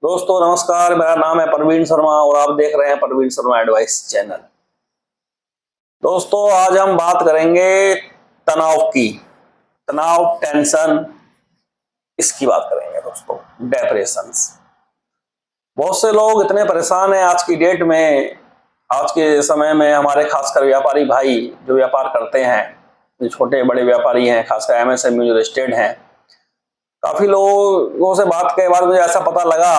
दोस्तों नमस्कार, मेरा नाम है प्रवीण शर्मा और आप देख रहे हैं प्रवीण शर्मा एडवाइस चैनल। दोस्तों आज हम बात करेंगे तनाव की। तनाव, टेंशन, इसकी बात करेंगे दोस्तों। डिप्रेशन। बहुत से लोग इतने परेशान हैं आज की डेट में, आज के समय में। हमारे खासकर व्यापारी भाई जो व्यापार करते हैं, जो छोटे बड़े व्यापारी हैं, खासकर एमएसएमई जो लिस्टेड हैं, काफी लोगों से बात के बाद मुझे ऐसा पता लगा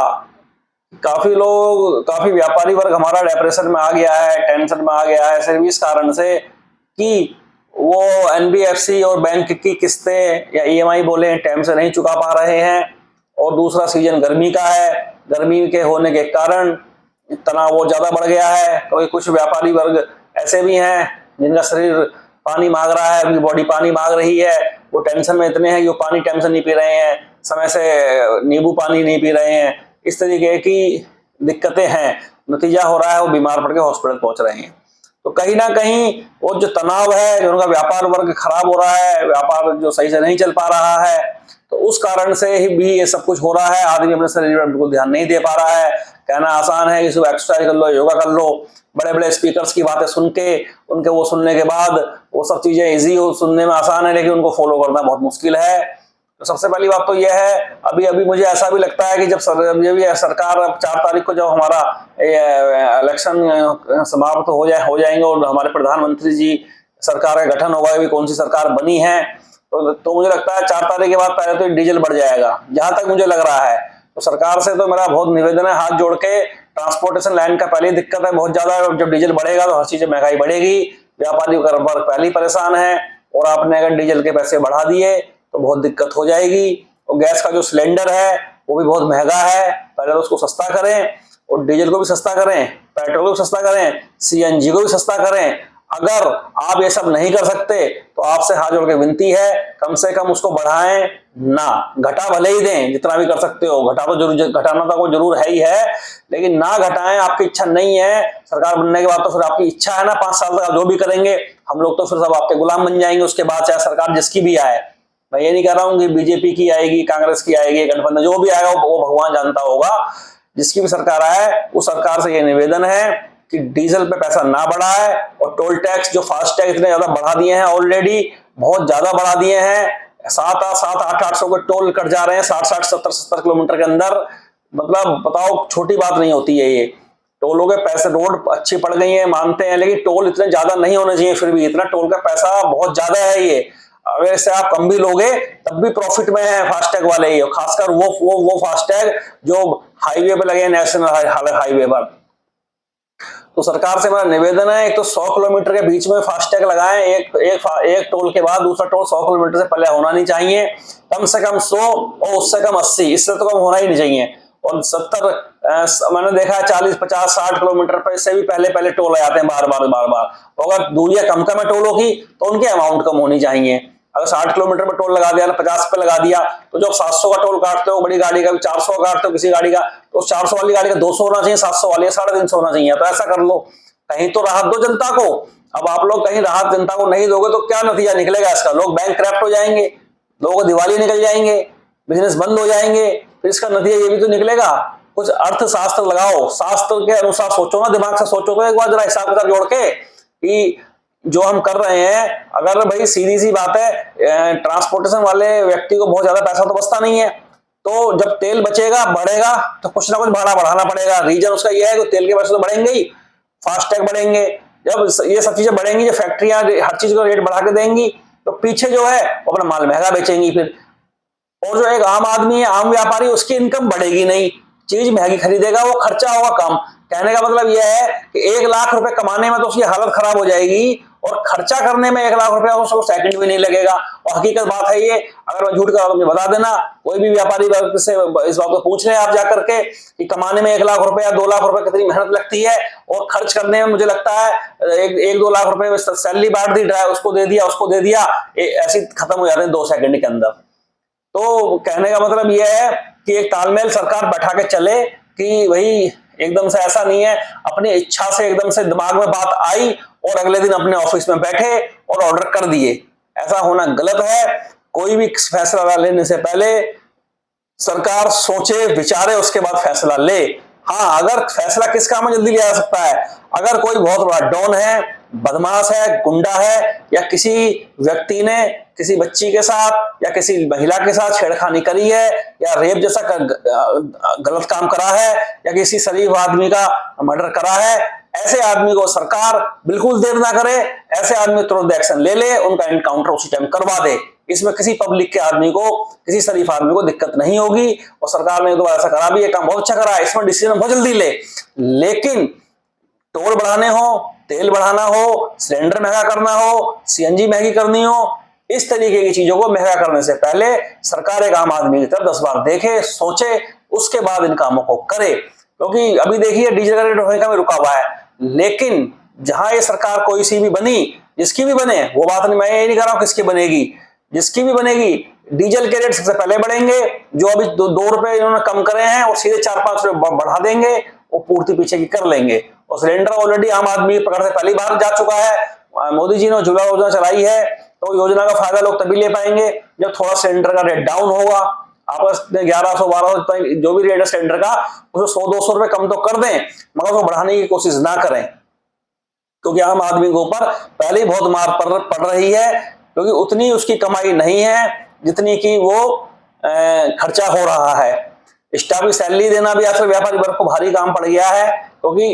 काफी व्यापारी वर्ग हमारा डिप्रेशन में आ गया है, टेंशन में आ गया है, सिर्फ इस कारण से कि वो एनबीएफसी और बैंक की किस्तें या ईएमआई बोले टाइम से नहीं चुका पा रहे हैं। और दूसरा सीजन गर्मी का है, गर्मी के होने के कारण तनाव वो ज्यादा बढ़ गया है। क्योंकि कुछ व्यापारी वर्ग ऐसे भी हैं जिनका शरीर पानी मांग रहा है, उनकी बॉडी पानी मांग रही है, वो टेंशन में इतने हैं कि वो पानी टाइम से नहीं पी रहे हैं, समय से नींबू पानी नहीं पी रहे हैं। इस तरीके की दिक्कतें हैं, नतीजा हो रहा है वो बीमार पड़ के हॉस्पिटल पहुंच रहे हैं। तो कहीं ना कहीं वो जो तनाव है, जो उनका व्यापार वर्ग खराब हो रहा है, व्यापार जो सही से नहीं चल पा रहा है, तो उस कारण से ही भी ये सब कुछ हो रहा है। आदमी अपने शरीर पर बिल्कुल ध्यान नहीं दे पा रहा है। कहना आसान है कि सुबह एक्सरसाइज कर लो, योगा कर लो, बड़े बड़े स्पीकर्स की बातें सुन के उनके वो सुनने के बाद वो सब चीजें इजी हो, सुनने में आसान है, लेकिन उनको फॉलो करना बहुत मुश्किल है। तो सबसे पहली बात तो यह है, अभी अभी मुझे ऐसा भी लगता है कि जब सरकार अब 4 तारीख को जब हमारा इलेक्शन समाप्त हो जाएंगे और हमारे प्रधानमंत्री जी सरकार का गठन होगा, अभी कौन सी सरकार बनी है, तो मुझे लगता है 4 तारीख के बाद पहले तो डीजल बढ़ जाएगा, जहां तक मुझे लग रहा है। तो सरकार से तो मेरा बहुत निवेदन है, हाथ जोड़ के। ट्रांसपोर्टेशन लाइन का पहले दिक्कत है बहुत ज्यादा, जब डीजल बढ़ेगा तो हर चीज महंगाई बढ़ेगी, व्यापारी वर्ग पहले ही परेशान है, और आपने अगर डीजल के पैसे बढ़ा दिए तो बहुत दिक्कत हो जाएगी। और गैस का जो सिलेंडर है वो भी बहुत महंगा है, पहले तो उसको सस्ता करें, और डीजल को भी सस्ता करें, पेट्रोल को भी सस्ता करें, सीएनजी को भी सस्ता करें। अगर आप ये सब नहीं कर सकते तो आपसे हाथ जोड़ के विनती है, कम से कम उसको बढ़ाएं ना, घटा भले ही दें, जितना भी कर सकते हो घटा, तो जरूर घटाना तो जरूर है ही है, लेकिन ना घटाएं। आपकी इच्छा नहीं है सरकार बनने के बाद, तो फिर आपकी इच्छा है ना 5 साल तक जो भी करेंगे हम लोग, तो फिर सब आपके गुलाम बन जाएंगे उसके बाद, चाहे सरकार जिसकी भी आए। मैं ये नहीं कह रहा हूं कि बीजेपी की आएगी, कांग्रेस की आएगी, गठबंधन जो भी आएगा वो भगवान जानता होगा। जिसकी भी सरकार आए उस सरकार से ये निवेदन है कि डीजल पे पैसा ना बढ़ाए, और टोल टैक्स जो फास्ट टैग इतने ज्यादा बढ़ा दिए हैं, ऑलरेडी बहुत ज्यादा बढ़ा दिए हैं। 7-800 के टोल कट जा रहे हैं 60-60, 70-70 किलोमीटर के अंदर। मतलब बताओ, छोटी बात नहीं होती है ये। टोलों के पैसे, रोड अच्छी पड़ गई है मानते हैं, लेकिन टोल इतने ज्यादा नहीं होने चाहिए, फिर भी इतना टोल का पैसा बहुत ज्यादा है ये। अगर इससे आप कम भी लोगे तब भी प्रॉफिट में है फास्टैग वाले ही, खासकर वो फास्टैग जो हाईवे पे लगे, नेशनल हाईवे पर। तो सरकार से मेरा निवेदन है, एक तो 100 किलोमीटर के बीच में फास्टैग लगाएं, एक टोल के बाद दूसरा टोल 100 किलोमीटर से पहले होना नहीं चाहिए, कम से कम 100 और उससे कम 80, इससे तो कम होना ही नहीं चाहिए। और 70 मैंने देखा है 40, 50, 60 किलोमीटर पर से भी पहले टोल आ जाते हैं बार बार। अगर दूरियां कम है टोलों की तो उनके अमाउंट कम होनी चाहिए। अगर 60 किलोमीटर पर टोल लगा दिया ना, 50 पे लगा दिया, तो जब 700 का टोल काटते हो बड़ी गाड़ी का, 400 का काटते हो किसी गाड़ी का, तो 400 वाली गाड़ी का 200 होना चाहिए, 700 वाली 350 होना चाहिए। तो ऐसा कर लो, कहीं तो राहत दो जनता को। अब आप लोग कहीं राहत जनता को नहीं दोगे तो क्या नतीजा निकलेगा इसका? लोग बैंक क्रैप्ट हो जाएंगे, लोगों को दिवाली निकल जाएंगे, बिजनेस बंद हो जाएंगे, फिर इसका नतीजा ये भी तो निकलेगा। कुछ अर्थशास्त्र लगाओ, शास्त्र के अनुसार सोचो ना, दिमाग से सोचो तो एक बार, जरा हिसाब किताब जोड़ के कि जो हम कर रहे हैं, अगर भाई सीधी सी बात है, ट्रांसपोर्टेशन वाले व्यक्ति को बहुत ज्यादा पैसा तो बचता नहीं है, तो जब तेल बचेगा बढ़ेगा तो कुछ ना कुछ भाड़ा बढ़ाना पड़ेगा। रीजन उसका यह है कि तेल के पैसे तो बढ़ेंगे ही, फास्टैग बढ़ेंगे, जब ये सब चीजें बढ़ेंगी, जब फैक्ट्रियां हर चीज को रेट बढ़ा के देंगी, तो पीछे जो है वो अपना माल महंगा बेचेंगी फिर। और जो एक आम आदमी है, आम व्यापारी, उसकी इनकम बढ़ेगी नहीं, चीज महंगी खरीदेगा, वो खर्चा होगा कम। कहने का मतलब यह है कि 1 लाख रुपए कमाने में तो उसकी हालत खराब हो जाएगी, और खर्चा करने में 1 लाख रुपया उसको सेकंड भी नहीं लगेगा। और हकीकत बात है ये, अगर मैं झूठ कर रहा हूं तो बता देना, कोई भी व्यापारी वर्ग से इस बात को पूछ लें आप जाकर के कि कमाने में 1 लाख रुपए या 2 लाख रुपए कितनी मेहनत लगती है, और खर्च करने में मुझे लगता है 1-2 लाख रुपए में सैलरी बांट दी, ड्राइवर उसको दे दिया, ऐसे खत्म हो जाते हैं 2 सेकंड के अंदर। तो कहने का मतलब यह है कि एक तालमेल सरकार बैठा के चले कि भाई एकदम से ऐसा नहीं है, अपनी इच्छा से एकदम से दिमाग में बात आई और अगले दिन अपने ऑफिस में बैठे और ऑर्डर कर दिए। ऐसा होना गलत है। कोई भी फैसला लेने से पहले सरकार सोचे विचारे उसके बाद फैसला ले। हाँ, अगर फैसला किस काम में जल्दी लिया जा सकता है, अगर कोई बहुत बड़ा डॉन है, बदमाश है, गुंडा है, या किसी व्यक्ति ने किसी बच्ची के साथ या किसी महिला के साथ छेड़खानी करी है, या रेप जैसा गलत काम करा है, या किसी शरीफ आदमी का मर्डर करा है, ऐसे आदमी को सरकार बिल्कुल देर ना करे, ऐसे आदमी तुरंत एक्शन ले ले, उनका एनकाउंटर उसी टाइम करवा दे। इसमें किसी पब्लिक के आदमी को, किसी शरीफ आदमी को दिक्कत नहीं होगी। और सरकार ने तो ऐसा करा भी, ये काम बहुत अच्छा करा है, इसमें डिसीजन बहुत जल्दी ले। लेकिन टोल बढ़ाने हो, तेल बढ़ाना हो, सिलेंडर महंगा करना हो, सीएनजी महंगी करनी हो, इस तरीके की चीजों को महंगा करने से पहले सरकार एक आम आदमी की तरफ 10 बार देखे, सोचे, उसके बाद इन कामों को करे। क्योंकि अभी देखिए डीजल का रेट होने का भी रुका हुआ है, लेकिन जहां ये सरकार कोई सी भी बनी, जिसकी भी बने, वो बात नहीं, मैं ये नहीं कह रहा हूं किसकी बनेगी, जिसकी भी बनेगी, डीजल के रेट सबसे पहले बढ़ेंगे। जो अभी 2 रुपए इन्होंने कम करे हैं और सीधे 4-5 रुपए बढ़ा देंगे, वो पूर्ति पीछे की कर लेंगे। और सिलेंडर ऑलरेडी आम आदमी पकड़ से पहली बार जा चुका है। मोदी जी ने उज्ज्वला योजना चलाई है, तो योजना का फायदा लोग तभी ले पाएंगे जब थोड़ा सिलेंडर का रेट डाउन होगा। आपस में 1100-1200 जो भी रेट है सिलेंडर का, उसे 100-200 रुपए कम तो कर दें, मगर उसको बढ़ाने की कोशिश ना करें, क्योंकि आम आदमी के ऊपर पहले ही बहुत मार पड़ रही है, क्योंकि उतनी उसकी कमाई नहीं है जितनी की वो खर्चा हो रहा है। स्टाफ की सैलरी देना भी आजकल व्यापारी वर्ग को भारी काम पड़ गया है, क्योंकि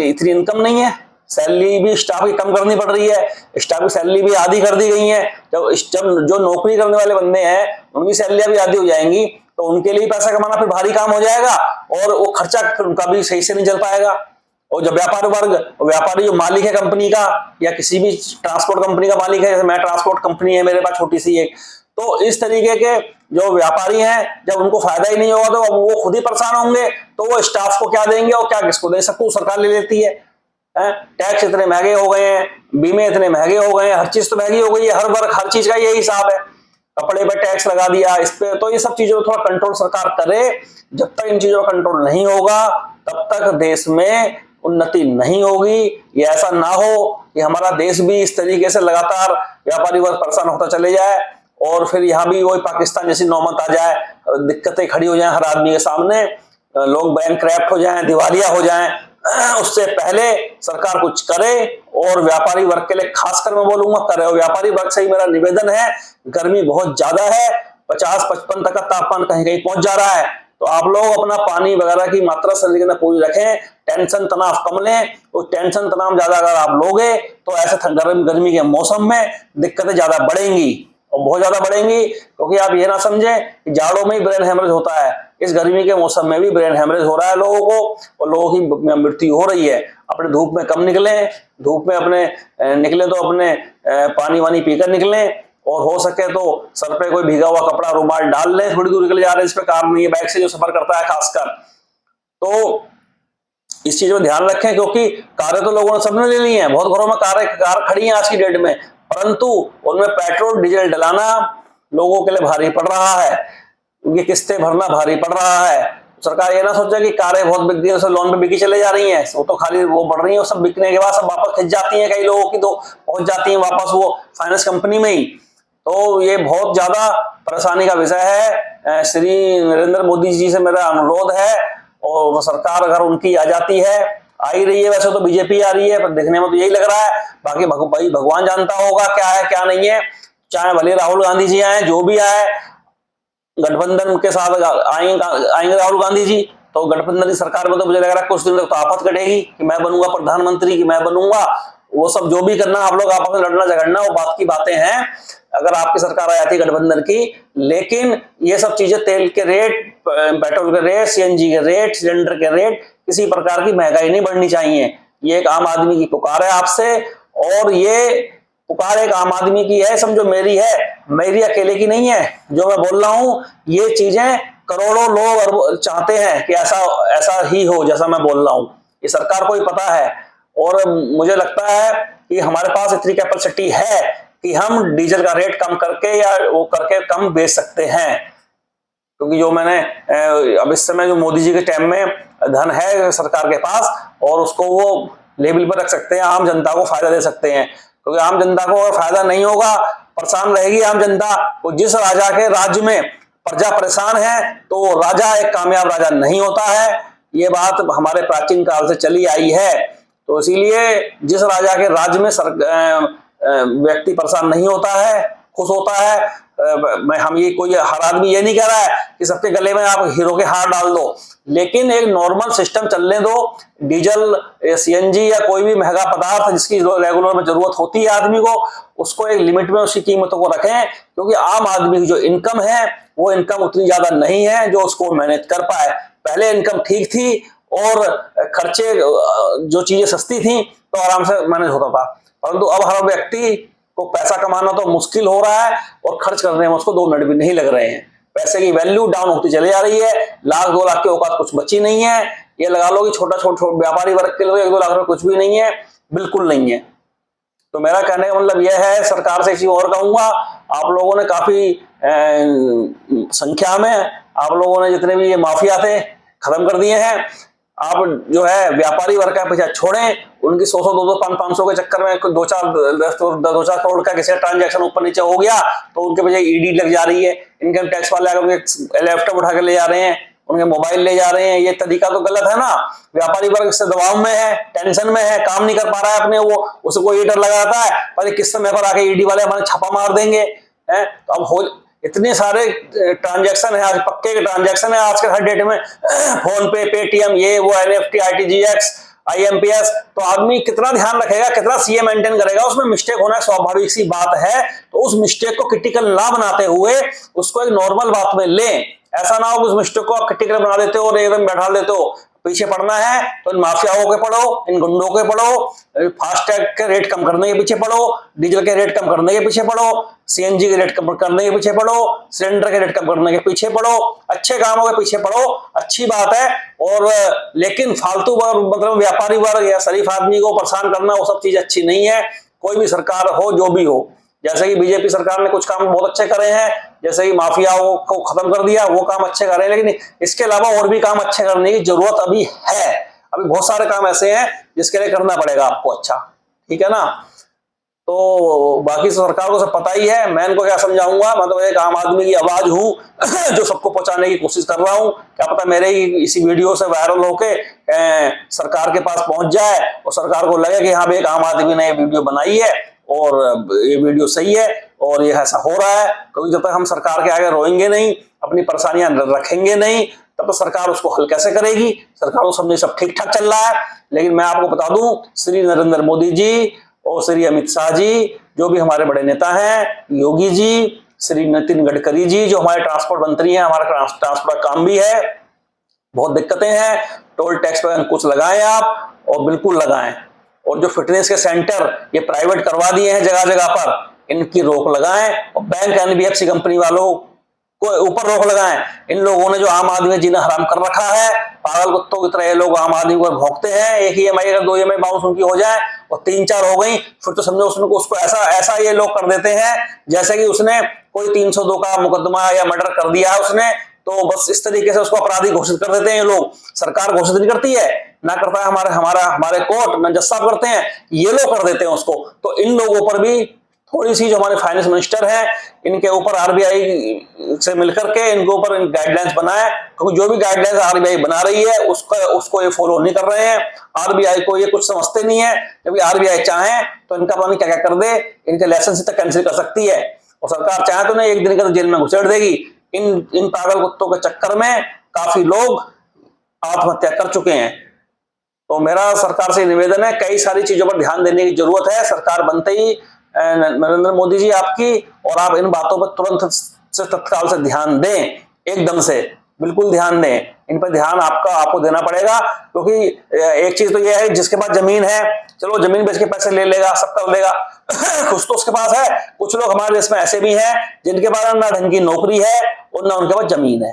इतनी इनकम नहीं है। सैलरी भी स्टाफ की कम करनी पड़ रही है, स्टाफ की सैलरी भी आधी कर दी गई है। जब जो नौकरी करने वाले बंदे हैं उनकी सैलरियां भी आधी हो जाएंगी, तो उनके लिए पैसा कमाना फिर भारी काम हो जाएगा, और वो खर्चा उनका भी सही से नहीं चल पाएगा। और जब व्यापारी जो मालिक है कंपनी का, या किसी भी ट्रांसपोर्ट कंपनी का मालिक है, जैसे मैं ट्रांसपोर्ट कंपनी है मेरे पास छोटी सी एक, तो इस तरीके के जो व्यापारी हैं, जब उनको फायदा ही नहीं होगा तो वो खुद ही परेशान होंगे, तो वो स्टाफ को क्या देंगे और क्या किसको दें, सबको सरकार ले लेती है। टैक्स इतने महंगे हो गए हैं, बीमे इतने महंगे हो गए हैं, हर चीज तो महंगी हो गई है, हर वर्ग हर चीज का यही हिसाब है। कपड़े पे टैक्स लगा दिया, इस पे, तो ये सब चीजों को थोड़ा कंट्रोल सरकार करे। जब तक इन चीजों का कंट्रोल नहीं होगा, तब तक देश में उन्नति नहीं होगी। ये ऐसा ना हो कि हमारा देश भी इस तरीके से लगातार व्यापारी वर्ग परेशान होता चले जाए, और फिर यहाँ भी वही पाकिस्तान जैसी नौबत आ जाए, दिक्कतें खड़ी हो जाए हर आदमी के सामने, लोग बैंकक्रप्ट हो जाएं, दिवालिया हो जाएं। उससे पहले सरकार कुछ करे, और व्यापारी वर्ग के लिए खासकर मैं बोलूंगा करे। और व्यापारी वर्ग से ही मेरा निवेदन है, गर्मी बहुत ज्यादा है, 50-55 तक का तापमान कहीं कहीं पहुंच जा रहा है, तो आप लोग अपना पानी वगैरह की मात्रा शरीर में पूरी रखें, टेंशन तनाव कम लें। तो टेंशन तनाव ज्यादा अगर आप लोगे तो ऐसे गर्मी के मौसम में दिक्कतें ज्यादा बढ़ेंगी, और बहुत ज्यादा बढ़ेंगी। क्योंकि आप ये ना समझें कि जाड़ों में ही ब्रेन हेमरेज होता है, इस गर्मी के मौसम में भी ब्रेन हेमरेज हो रहा है लोगों को, और लोगों की मृत्यु हो रही है। अपने धूप में कम निकलें, धूप में अपने निकले तो अपने पानी वानी पीकर निकलें, और हो सके तो सर पे कोई भीगा हुआ कपड़ा रुमाल डाल लें। थोड़ी दूर निकले जा रहे हैं, इस पे कार नहीं है, बाइक से जो सफर करता है खासकर, तो इस चीज में ध्यान रखें। क्योंकि कारें तो लोगों ने सबने ले ली हैं, बहुत घरों में कार खड़ी हैं आज की डेट में, परंतु उनमें पेट्रोल डीजल डलाना लोगों के लिए भारी पड़ रहा है, उनकी किस्तें भरना भारी पड़ रहा है। सरकार ये ना सोचे कि कारें बहुत बिक गई, उसे लोन पे बिकी चले जा रही हैं, वो तो खाली वो बढ़ रही है, सब बिकने के बाद सब वापस खिंच जाती हैं, कई लोगों की तो पहुंच जाती हैं वापस वो फाइनेंस कंपनी में ही। तो ये बहुत ज्यादा परेशानी का विषय है। श्री नरेंद्र मोदी जी से मेरा अनुरोध है, और सरकार अगर उनकी आ जाती है, आ ही रही है, वैसे तो बीजेपी आ रही है, पर देखने में तो यही लग रहा है, बाकी भाई भगवान जानता होगा क्या है क्या नहीं है। चाहे भले राहुल गांधी जी आए, जो भी आए, गठबंधन के साथ आएंगे राहुल गांधी जी, तो गठबंधन की सरकार में तो मुझे लग रहा है कुछ दिन तक तो आफत कटेगी कि मैं बनूंगा प्रधानमंत्री, कि मैं बनूंगा। वो सब जो भी करना आप लोग आपस में लड़ना झगड़ना, वो बात की बातें हैं, अगर आपकी सरकार आ जाती है गठबंधन की। लेकिन ये सब चीजें, तेल के रेट, पेट्रोल के रेट, सीएनजी के रेट, सिलेंडर के रेट, किसी प्रकार की महंगाई नहीं बढ़नी चाहिए। ये एक आम आदमी की पुकार है आपसे, और ये पुकार एक आम आदमी की है, समझो मेरी है, मेरी अकेले की नहीं है। जो मैं बोल रहा हूं ये चीजें करोड़ों लोग चाहते हैं कि ऐसा ही हो जैसा मैं बोल रहा हूं, ये सरकार को ही पता है। और मुझे लगता है कि हमारे पास इतनी कैपेसिटी है कि हम डीजल का रेट कम करके या वो करके कम बेच सकते हैं। क्योंकि जो मैंने अब इस समय जो मोदी जी के टाइम में धन है सरकार के पास, और उसको वो लेवल पर रख सकते हैं, आम जनता को फायदा दे सकते हैं। क्योंकि आम जनता को अगर फायदा नहीं होगा, परेशान रहेगी आम जनता। वो जिस राजा के राज्य में प्रजा परेशान है तो राजा एक कामयाब राजा नहीं होता है। ये बात हमारे प्राचीन काल से चली आई है। तो इसीलिए जिस राजा के राज्य में व्यक्ति परेशान नहीं होता है, खुश होता है। हम ये कोई हर आदमी ये नहीं कह रहा है कि सबके गले में आप हीरो के हार डाल दो, लेकिन एक नॉर्मल सिस्टम चलने दो। डीजल, सीएनजी या कोई भी महंगा पदार्थ जिसकी रेगुलर में जरूरत होती है आदमी को, उसको एक लिमिट में उसकी कीमतों को रखें, क्योंकि आम आदमी की जो इनकम है वो इनकम उतनी ज्यादा नहीं है जो उसको मैनेज कर पाए। पहले इनकम ठीक थी और खर्चे जो चीजें सस्ती थी तो आराम से मैनेज होता था, परंतु अब हर व्यक्ति को पैसा कमाना तो मुश्किल हो रहा है और खर्च करने में उसको 2 मिनट भी नहीं लग रहे हैं। पैसे की वैल्यू डाउन होती चली जा रही है। लाख 2 लाख की औकात कुछ बची नहीं है। ये लगा लो कि छोटा व्यापारी वर्ग के लिए 1-2 लाख रुपए कुछ भी नहीं है, बिल्कुल नहीं है। तो मेरा कहने का मतलब यह है, सरकार से एक चीज और कहूंगा, आप लोगों ने काफी संख्या में आप लोगों ने जितने भी ये माफिया थे खत्म कर दिए हैं। आप जो है व्यापारी वर्ग का पीछा छोड़ें, उनकी 100-100, 200, 500 के चक्कर में 2-4 करोड़ का किसी ट्रांजैक्शन ऊपर नीचे हो गया तो उनके पीछे ईडी लग जा रही है। इनकम टैक्स वाले आकर उनके लैपटॉप उठा के ले जा रहे हैं, उनके मोबाइल ले जा रहे हैं। ये तरीका तो गलत है ना। व्यापारी वर्ग से दबाव में है, टेंशन में है, काम नहीं कर पा रहा है अपने, वो उसको ये डर लगाता है पर किस समय पर आके ईडी वाले हमारे छापा मार देंगे। तो अब हो इतने सारे ट्रांजैक्शन है, आज पक्के के ट्रांजैक्शन है आज के हर डेट में, फोन पे, पेटीएम, ये वो, एनएफटी, आरटीजीएस, आईएमपीएस। तो आदमी कितना ध्यान रखेगा, कितना सीए मेंटेन करेगा, उसमें मिस्टेक होना स्वाभाविक सी बात है। तो उस मिस्टेक को क्रिटिकल ना बनाते हुए उसको एक नॉर्मल बात में लें। ऐसा ना हो कि उस मिस्टेक को आप क्रिटिकल बना देते हो और एकदम बैठा देते हो। पीछे पड़ना है तो इन माफियाओं के पढ़ो, इन गुंडों के पढ़ो, फास्टैग के रेट कम करने के पीछे पढ़ो, डीजल के रेट कम करने के पीछे पढ़ो, सीएनजी के रेट कम करने के पीछे पढ़ो, सिलेंडर के रेट कम करने के पीछे पढ़ो, अच्छे कामों के पीछे पढ़ो, अच्छी बात है। और लेकिन फालतू मतलब व्यापारी वर्ग या शरीफ आदमी को परेशान करना, वो सब चीज अच्छी नहीं है। कोई भी सरकार हो, जो भी हो, जैसे कि बीजेपी सरकार ने कुछ काम बहुत अच्छे करे हैं, जैसे कि माफियाओं को खत्म कर दिया, वो काम अच्छे करे हैं, लेकिन इसके अलावा और भी काम अच्छे करने की जरूरत अभी है। अभी बहुत सारे काम ऐसे हैं जिसके लिए करना पड़ेगा आपको। अच्छा, ठीक है ना। तो बाकी सरकार को सब पता ही है, मैं इनको क्या समझाऊंगा। मैं तो एक आम आदमी की आवाज हूं जो सबको पहुंचाने की कोशिश कर रहा हूं। क्या पता मेरे ही इसी वीडियो से वायरल होके सरकार के पास पहुंच जाए और सरकार को लगे कि हाँ भाई एक आम आदमी ने ये वीडियो बनाई है और ये वीडियो सही है और ये ऐसा हो रहा है। क्योंकि जब तक हम सरकार के आगे रोएंगे नहीं, अपनी परेशानियां रखेंगे नहीं, तब तो सरकार उसको हल कैसे करेगी। सरकार को समझे सब ठीक ठाक चल रहा है, लेकिन मैं आपको बता दूं, श्री नरेंद्र मोदी जी और श्री अमित शाह जी, जो भी हमारे बड़े नेता हैं, योगी जी, श्री नितिन गडकरी जी, जो हमारे ट्रांसपोर्ट मंत्री हैं, हमारा ट्रांसपोर्ट काम भी है, बहुत दिक्कतें हैं। टोल टैक्स पर अंकुश लगाएं आप, और बिल्कुल लगाएं। और जो फिटनेस के सेंटर ये प्राइवेट करवा दिए हैं जगह जगह पर, इनकी रोक लगाएं। और बैंक, एनबीएफसी कंपनी वालों को ऊपर रोक लगाएं। इन लोगों ने जो आम आदमी जीना हराम कर रखा है, पागल कुत्तों की तरह ये लोग आम आदमी को भोंकते हैं। एक ईएमआई अगर 2 ईएमआई बाउंस उनकी हो जाए और 3-4 हो गई, फिर तो समझो उसको ऐसा ये लोग कर देते हैं जैसे कि उसने कोई 302 का मुकदमा या मर्डर कर दिया है उसने, तो बस इस तरीके से उसको अपराधी घोषित कर देते हैं ये लोग। सरकार घोषित नहीं करती है, ना करता है हमारे कोर्ट, ना जज साहब करते हैं, ये लोग कर देते हैं उसको। तो इन लोगों पर भी थोड़ी सी, जो हमारे फाइनेंस मिनिस्टर हैं, इनके ऊपर आरबीआई से मिलकर के इनके ऊपर गाइडलाइंस बनाए, क्योंकि जो भी गाइडलाइंस आरबीआई बना रही है उसको ये फॉलो नहीं कर रहे हैं। आरबीआई को ये कुछ समझते नहीं है। जब आरबीआई चाहे तो इनका पता नहीं क्या क्या कर दे, इनके लाइसेंस तक कैंसिल कर सकती है। और सरकार चाहे तो नहीं, एक दिन का जेल में घुसेड़ देगी। इन पागल कुत्तों के चक्कर में काफी लोग आत्महत्या कर चुके हैं। तो मेरा सरकार से निवेदन है, कई सारी चीजों पर ध्यान देने की जरूरत है। सरकार बनते ही नरेंद्र मोदी जी आपकी, और आप इन बातों पर तुरंत से तत्काल से ध्यान दें, एकदम से बिल्कुल ध्यान दें। इन पर ध्यान आपको देना पड़ेगा, क्योंकि एक चीज तो यह है, जिसके पास जमीन है, चलो जमीन बेच के पैसे ले लेगा, सब कर लेगा, कुछ तो उसके पास है। कुछ लोग हमारे देश में ऐसे भी हैं जिनके पास ना ढंग की नौकरी है और ना उनके पास जमीन है,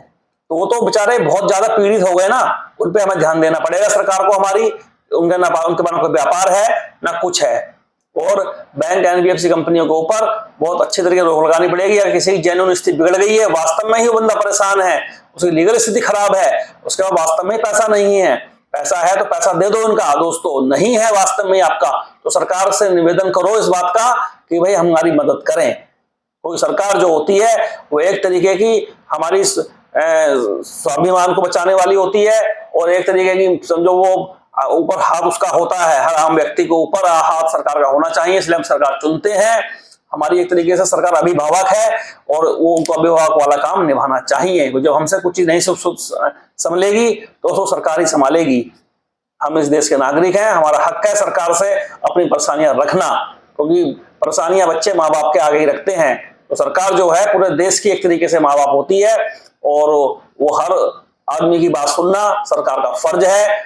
तो वो तो बेचारे बहुत ज्यादा पीड़ित हो गए ना। उन पे हमें ध्यान देना पड़ेगा सरकार को हमारी। उनके पास कोई व्यापार है ना कुछ है। और बैंक, एनबीएफसी कंपनियों के ऊपर बहुत अच्छे तरीके से रोक लगानी पड़ेगी। अगर किसी की जेन्युइन स्थिति बिगड़ गई है, वास्तव में ही वो बंदा परेशान है, उसकी लीगल स्थिति खराब है, उसके बाद वास्तव में पैसा नहीं है, पैसा है तो पैसा दे दो इनका दोस्तों, नहीं है वास्तव में आपका, तो सरकार से निवेदन करो इस बात का कि भाई हमारी मदद करें। क्योंकि सरकार जो होती है वो एक तरीके की हमारी स्वाभिमान को बचाने वाली होती है, और एक तरीके की समझो वो ऊपर हाथ उसका होता है, हर आम व्यक्ति को ऊपर हाथ सरकार का होना चाहिए, इसलिए हम सरकार चुनते हैं। हमारी एक तरीके से सरकार अभिभावक है और वो उनको अभिभावक वाला काम निभाना चाहिए। जब हमसे कुछ चीज नहीं संभलेगी तो सरकार ही संभालेगी। हम इस देश के नागरिक हैं, हमारा हक है सरकार से अपनी परेशानियां रखना, क्योंकि परेशानियां बच्चे माँ बाप के आगे ही रखते हैं। तो सरकार जो है पूरे देश की एक तरीके से माँ बाप होती है, और वो हर आदमी की बात सुनना सरकार का फर्ज है,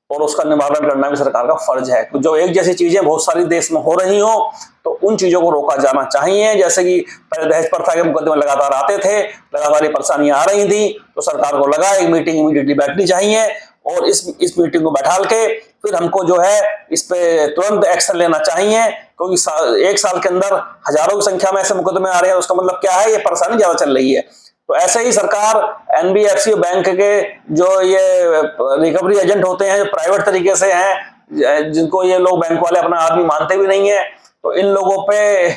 और उसका निवारण करना भी सरकार का फर्ज है। तो जो एक जैसी चीजें बहुत सारी देश में हो रही हो तो उन चीजों को रोका जाना चाहिए। जैसे कि पहले दहेज प्रथा के मुकदमे लगातार आते थे, लगातार ये परेशानियां आ रही थी, तो सरकार को लगा एक मीटिंग इमीडिएटली बैठनी चाहिए, और इस मीटिंग को बैठाल के फिर हमको जो है इस पे तुरंत एक्शन लेना चाहिए, क्योंकि एक साल के अंदर हजारों की संख्या में ऐसे मुकदमे आ रहे हैं। उसका मतलब क्या है, ये परेशानी ज्यादा चल रही है। तो ऐसे ही सरकार एनबीएफसी बैंक के जो ये रिकवरी एजेंट होते हैं, जो प्राइवेट तरीके से हैं, जिनको ये लोग बैंक वाले अपना आदमी मानते भी नहीं है, तो इन लोगों पे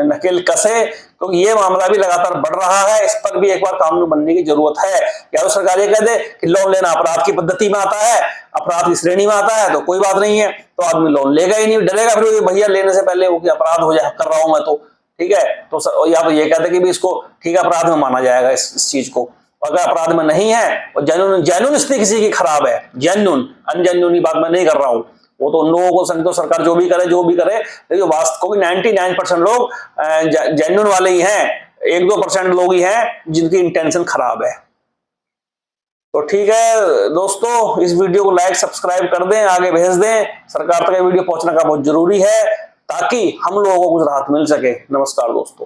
नकेल कसे, क्योंकि ये मामला भी लगातार बढ़ रहा है। इस पर भी एक बार कानून बनने की जरूरत है। या तो सरकार ये कह दे कि लोन लेना अपराध की पद्धति में आता है, अपराध की श्रेणी में आता है, तो कोई बात नहीं है, तो आदमी लोन लेगा ही नहीं, डरेगा फिर भैया लेने से पहले वो अपराध हो जाए कर रहा हूं मैं तो, ठीक है। तो या तो ये कहते कि भी इसको ठीक है अपराध में माना जाएगा इस चीज को। अगर अपराध में नहीं है और जेन्युइन स्थिति किसी की खराब है, जेन्युइन अनजेन्युइन बात मैं नहीं कर रहा हूँ, वो तो उन लोगों को संग तो सरकार जो भी करे लेकिन वास्तव में 99% लोग जेन्युइन वाले ही हैं, 1-2% लोग ही हैं जिनकी इंटेंशन खराब है। तो ठीक है दोस्तों, इस वीडियो को लाइक सब्सक्राइब कर दें, आगे भेज दें। सरकार तक ये वीडियो पहुंचना का बहुत जरूरी है ताकि हम लोगों को कुछ राहत मिल सके। नमस्कार दोस्तों।